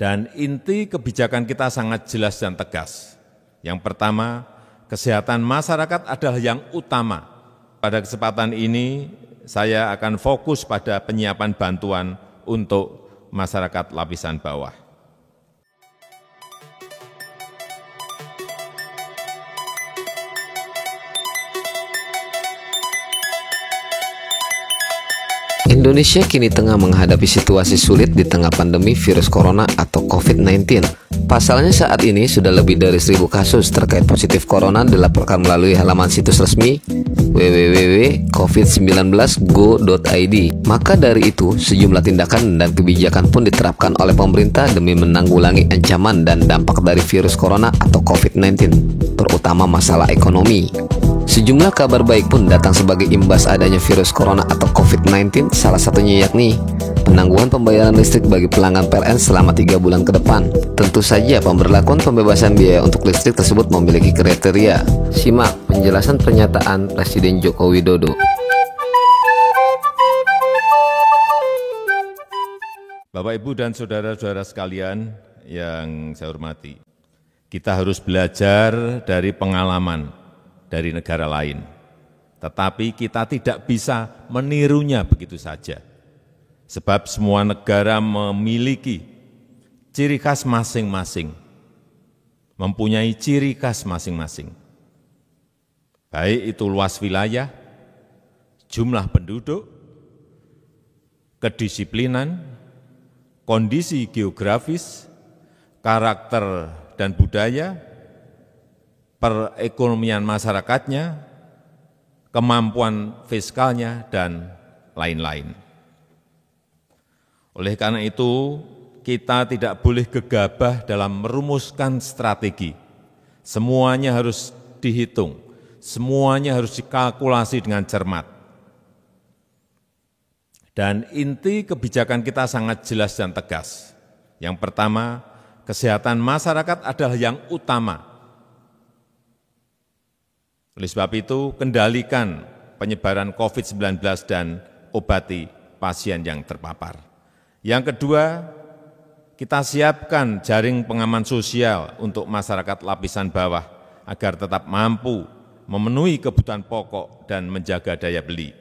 Dan inti kebijakan kita sangat jelas dan tegas. Yang pertama, kesehatan masyarakat adalah yang utama. Pada kesempatan ini, saya akan fokus pada penyiapan bantuan untuk masyarakat lapisan bawah. Indonesia kini tengah menghadapi situasi sulit di tengah pandemi virus corona atau COVID-19. Pasalnya saat ini sudah lebih dari 1.000 kasus terkait positif corona dilaporkan melalui halaman situs resmi www.covid19go.id. Maka dari itu, sejumlah tindakan dan kebijakan pun diterapkan oleh pemerintah demi menanggulangi ancaman dan dampak dari virus corona atau COVID-19, terutama masalah ekonomi. Sejumlah kabar baik pun datang sebagai imbas adanya virus corona atau COVID-19, salah satunya yakni penangguhan pembayaran listrik bagi pelanggan PLN selama 3 bulan ke depan. Tentu saja pemberlakuan pembebasan biaya untuk listrik tersebut memiliki kriteria. Simak penjelasan pernyataan Presiden Joko Widodo. Bapak, Ibu, dan saudara-saudara sekalian yang saya hormati, kita harus belajar dari pengalaman dari negara lain. Tetapi kita tidak bisa menirunya begitu saja. Sebab semua negara memiliki ciri khas masing-masing, mempunyai ciri khas masing-masing. Baik itu luas wilayah, jumlah penduduk, kedisiplinan, kondisi geografis, karakter dan budaya, perekonomian masyarakatnya, kemampuan fiskalnya, dan lain-lain. Oleh karena itu, kita tidak boleh gegabah dalam merumuskan strategi. Semuanya harus dihitung, semuanya harus dikalkulasi dengan cermat. Dan inti kebijakan kita sangat jelas dan tegas. Yang pertama, kesehatan masyarakat adalah yang utama. Oleh sebab itu, kendalikan penyebaran COVID-19 dan obati pasien yang terpapar. Yang kedua, kita siapkan jaring pengaman sosial untuk masyarakat lapisan bawah agar tetap mampu memenuhi kebutuhan pokok dan menjaga daya beli.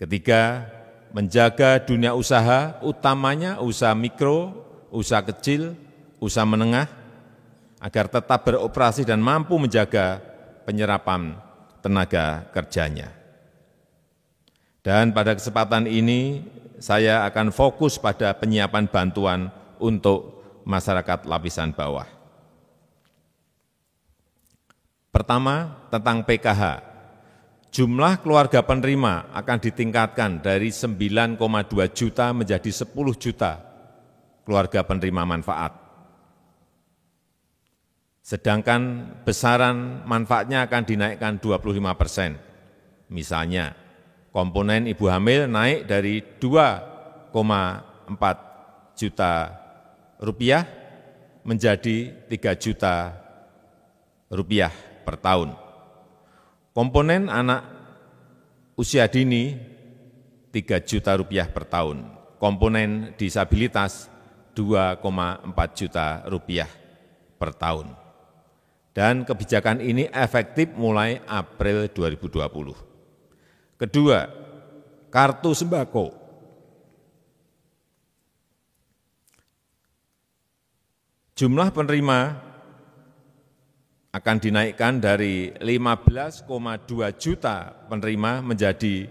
Ketiga, menjaga dunia usaha, utamanya usaha mikro, usaha kecil, usaha menengah, agar tetap beroperasi dan mampu menjaga penyerapan tenaga kerjanya. Dan pada kesempatan ini, saya akan fokus pada penyiapan bantuan untuk masyarakat lapisan bawah. Pertama, tentang PKH. Jumlah keluarga penerima akan ditingkatkan dari 9,2 juta menjadi 10 juta keluarga penerima manfaat. Sedangkan besaran manfaatnya akan dinaikkan 25%. Misalnya, komponen ibu hamil naik dari 2,4 juta rupiah menjadi 3 juta rupiah per tahun. Komponen anak usia dini 3 juta rupiah per tahun. Komponen disabilitas 2,4 juta rupiah per tahun. Dan kebijakan ini efektif mulai April 2020. Kedua, kartu sembako. Jumlah penerima akan dinaikkan dari 15,2 juta penerima menjadi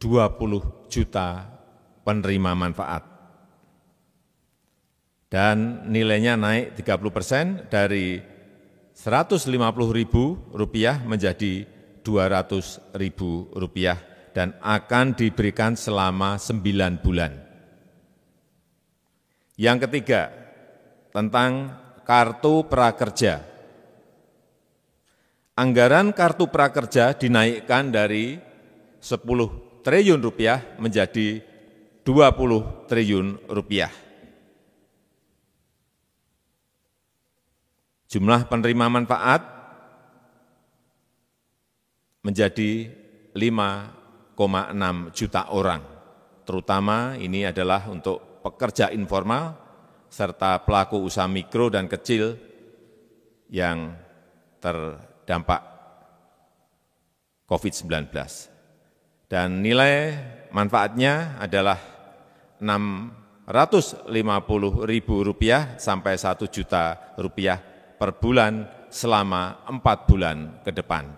20 juta penerima manfaat. Dan nilainya naik 30% dari Rp150.000 menjadi Rp200.000 dan akan diberikan selama 9 bulan. Yang ketiga, tentang kartu prakerja. Anggaran kartu prakerja dinaikkan dari 10 triliun rupiah menjadi 20 triliun rupiah. Jumlah penerima manfaat menjadi 5,6 juta orang, terutama ini adalah untuk pekerja informal, serta pelaku usaha mikro dan kecil yang terdampak COVID-19. Dan nilai manfaatnya adalah Rp650.000 sampai Rp1.000.000 per bulan selama 4 bulan ke depan.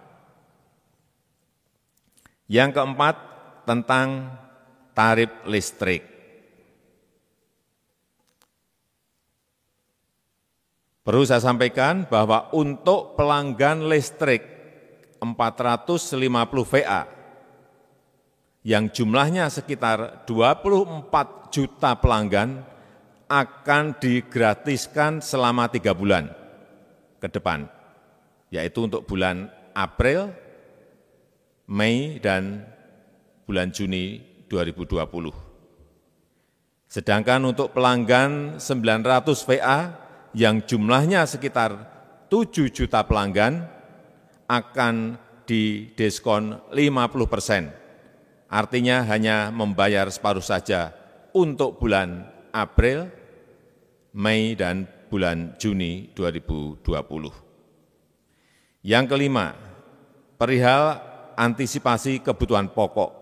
Yang keempat, tentang tarif listrik. Perlu saya sampaikan bahwa untuk pelanggan listrik 450 VA yang jumlahnya sekitar 24 juta pelanggan akan digratiskan selama 3 bulan ke depan, yaitu untuk bulan April, Mei, dan bulan Juni 2020. Sedangkan untuk pelanggan 900 VA yang jumlahnya sekitar 7 juta pelanggan akan didiskon 50%. Artinya hanya membayar separuh saja untuk bulan April, Mei, dan bulan Juni 2020. Yang kelima, perihal antisipasi kebutuhan pokok.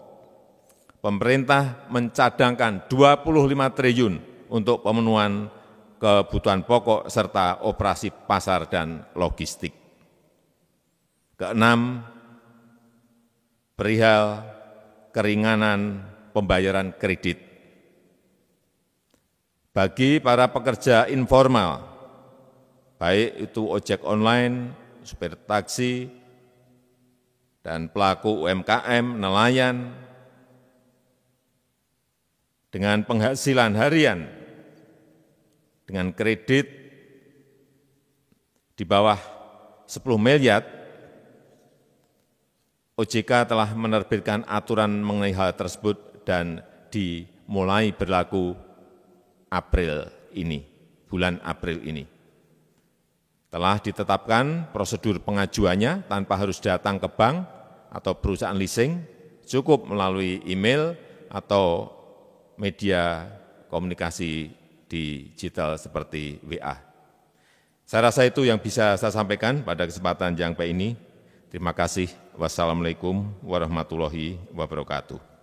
Pemerintah mencadangkan 25 triliun untuk pemenuhan kebutuhan pokok serta operasi pasar dan logistik. Keenam, perihal keringanan pembayaran kredit. Bagi para pekerja informal, baik itu ojek online, supir taksi, dan pelaku UMKM, nelayan, dengan penghasilan harian, dengan kredit di bawah 10 miliar, OJK telah menerbitkan aturan mengenai hal tersebut dan dimulai berlaku April ini, bulan April ini. Telah ditetapkan prosedur pengajuannya tanpa harus datang ke bank atau perusahaan leasing, cukup melalui email atau media komunikasi digital seperti WA. Saya rasa itu yang bisa saya sampaikan pada kesempatan yang baik ini. Terima kasih. Wassalamualaikum warahmatullahi wabarakatuh.